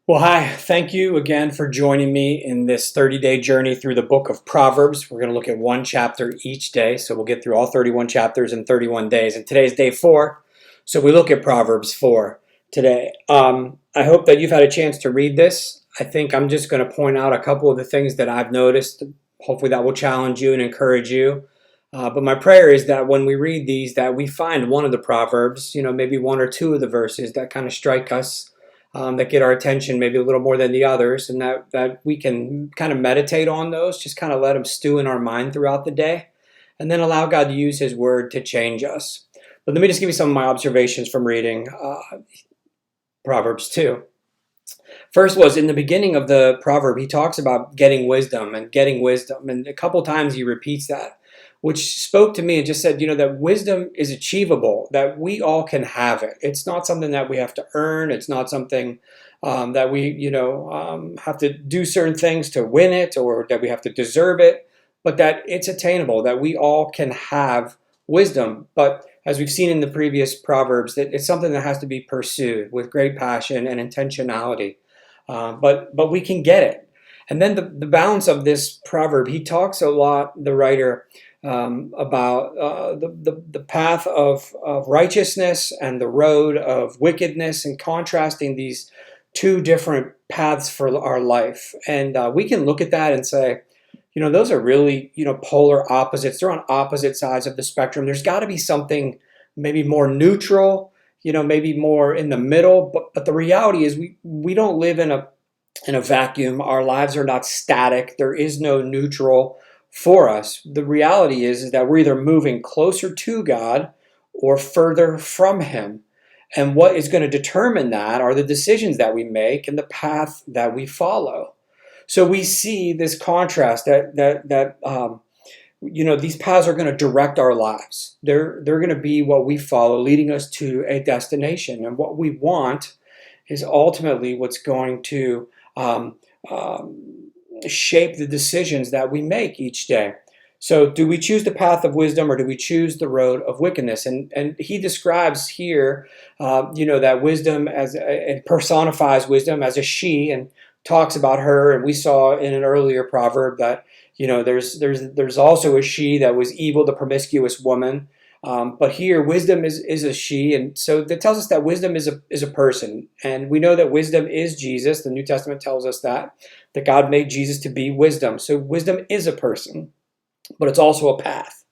Well, hi. Thank you again for joining me in this 30-day journey through the book of Proverbs. We're going to look at one chapter each day, so we'll get through all 31 chapters in 31 days. And today's day 4, so we look at Proverbs 4 today. I hope that you've had a chance to read this. I think I'm just going to point out a couple of the things that I've noticed. Hopefully that will challenge you and encourage you. But my prayer is that when we read these, that we find one of the Proverbs, maybe one or two of the verses that kind of strike us, that get our attention maybe a little more than the others, and that we can kind of meditate on those, just kind of let them stew in our mind throughout the day, and then allow God to use His Word to change us. But let me just give you some of my observations from reading Proverbs 2. First was in the beginning of the proverb, he talks about getting wisdom, and a couple times he repeats that, which spoke to me and just said, that wisdom is achievable, that we all can have it. It's not something that we have to earn. It's not something that we, have to do certain things to win it, or that we have to deserve it, but that it's attainable, that we all can have wisdom. But as we've seen in the previous Proverbs, that it's something that has to be pursued with great passion and intentionality. But we can get it. And then the balance of this proverb, he talks a lot, the writer, about the path of righteousness and the road of wickedness, and contrasting these two different paths for our life. And we can look at that and say, those are really, polar opposites. They're on opposite sides of the spectrum. There's got to be something maybe more neutral, maybe more in the middle. But the reality is we don't live in a vacuum. Our lives are not static. There is no neutral for us. The reality is that we're either moving closer to God or further from Him. And what is going to determine that are the decisions that we make and the path that we follow. So we see this contrast that these paths are going to direct our lives. They're going to be what we follow, leading us to a destination. And what we want is ultimately what's going to shape the decisions that we make each day. So do we choose the path of wisdom, or do we choose the road of wickedness? And he describes here, that wisdom and personifies wisdom as a she, and talks about her. And we saw in an earlier proverb that, there's also a she that was evil, the promiscuous woman. But here, wisdom is a she, and so that tells us that wisdom is a person, and we know that wisdom is Jesus. The New Testament tells us that God made Jesus to be wisdom. So wisdom is a person, but it's also a path.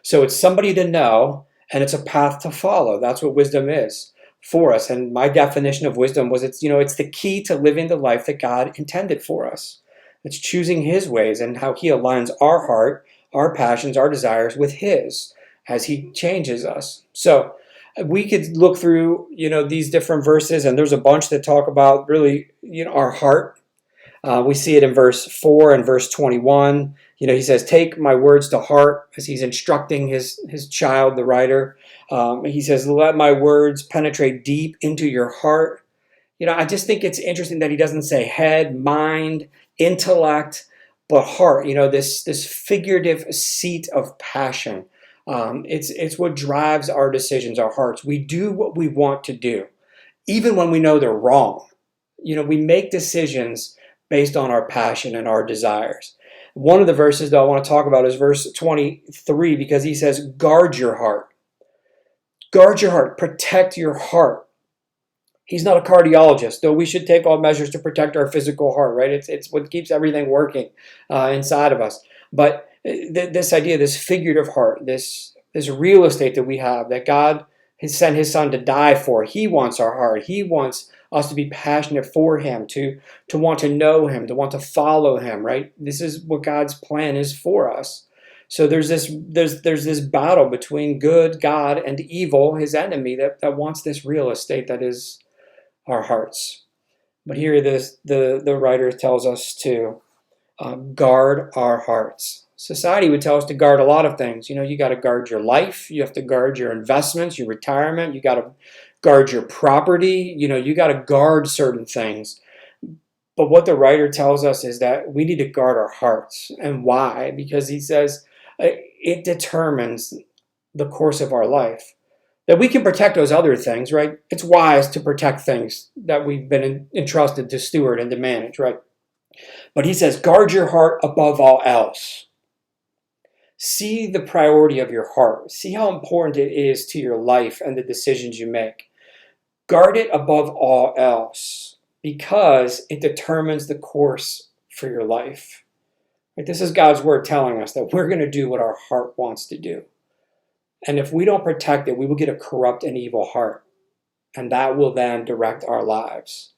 So it's somebody to know, and it's a path to follow. That's what wisdom is for us. And my definition of wisdom was it's the key to living the life that God intended for us. It's choosing His ways and how He aligns our heart, our passions, our desires with His, as He changes us. So we could look through, these different verses, and there's a bunch that talk about really, our heart. We see it in verse 4 and verse 21. He says, "Take my words to heart," as he's instructing his child, the writer. He says, "Let my words penetrate deep into your heart." I just think it's interesting that he doesn't say head, mind, intellect, but heart. This figurative seat of passion. It's what drives our decisions, our hearts. We do what we want to do, even when we know they're wrong. We make decisions based on our passion and our desires. One of the verses that I want to talk about is verse 23, because he says, guard your heart. Guard your heart. Protect your heart. He's not a cardiologist, though we should take all measures to protect our physical heart, right? It's what keeps everything working inside of us. But this idea, this figurative heart, this real estate that we have, that God has sent His Son to die for. He wants our heart. He wants us to be passionate for Him, to want to know Him, to want to follow Him, right? This is what God's plan is for us. So there's this battle between good, God, and evil, His enemy, that wants this real estate that is our hearts. But here the writer tells us to guard our hearts. Society would tell us to guard a lot of things. You got to guard your life. You have to guard your investments, your retirement. You got to guard your property. You got to guard certain things. But what the writer tells us is that we need to guard our hearts. And why? Because he says it determines the course of our life. that we can protect those other things, right? It's wise to protect things that we've been entrusted to steward and to manage, right? But he says, guard your heart above all else. See the priority of your heart. See how important it is to your life and the decisions you make. Guard it above all else because it determines the course for your life. Right? This is God's word telling us that we're going to do what our heart wants to do. And if we don't protect it, we will get a corrupt and evil heart. And that will then direct our lives.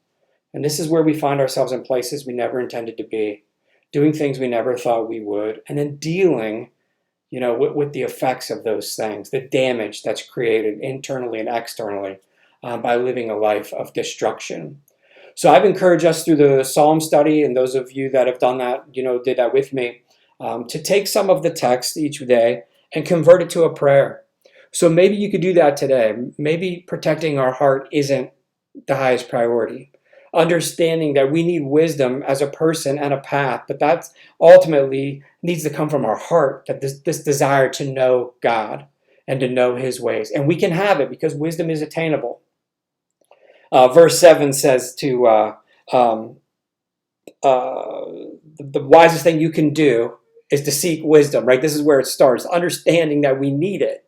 And this is where we find ourselves in places we never intended to be, doing things we never thought we would, and then dealing with the effects of those things, the damage that's created internally and externally by living a life of destruction. So I've encouraged us through the Psalm study, and those of you that have done that, did that with me, to take some of the text each day and convert it to a prayer. So maybe you could do that today. Maybe protecting our heart isn't the highest priority. Understanding that we need wisdom as a person and a path, but that ultimately needs to come from our heart, that this desire to know God and to know his ways. And we can have it because wisdom is attainable. Verse 7 says the wisest thing you can do is to seek wisdom, right? This is where it starts, understanding that we need it.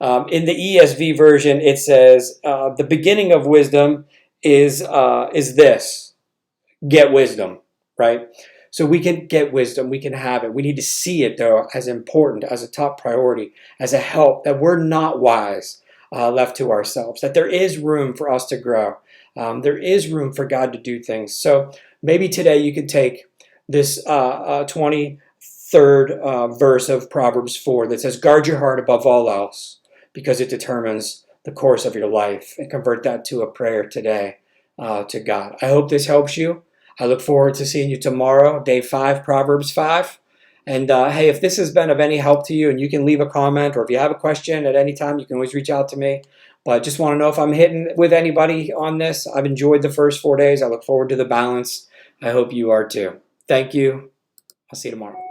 In the ESV version, it says, the beginning of wisdom is this: get wisdom, right? So we can get wisdom, we can have it. We need to see it, though, as important, as a top priority, as a help, that we're not wise left to ourselves, that there is room for us to grow. There is room for God to do things. So maybe today you could take this 23rd verse of Proverbs 4 that says, guard your heart above all else, because it determines the course of your life, and convert that to a prayer today to God. I hope this helps you. I look forward to seeing you tomorrow, day 5, Proverbs 5. And hey, if this has been of any help to you, and you can leave a comment, or if you have a question at any time, you can always reach out to me. But just want to know if I'm hitting with anybody on this. I've enjoyed the first 4 days. I look forward to the balance. I hope you are too. Thank you. I'll see you tomorrow.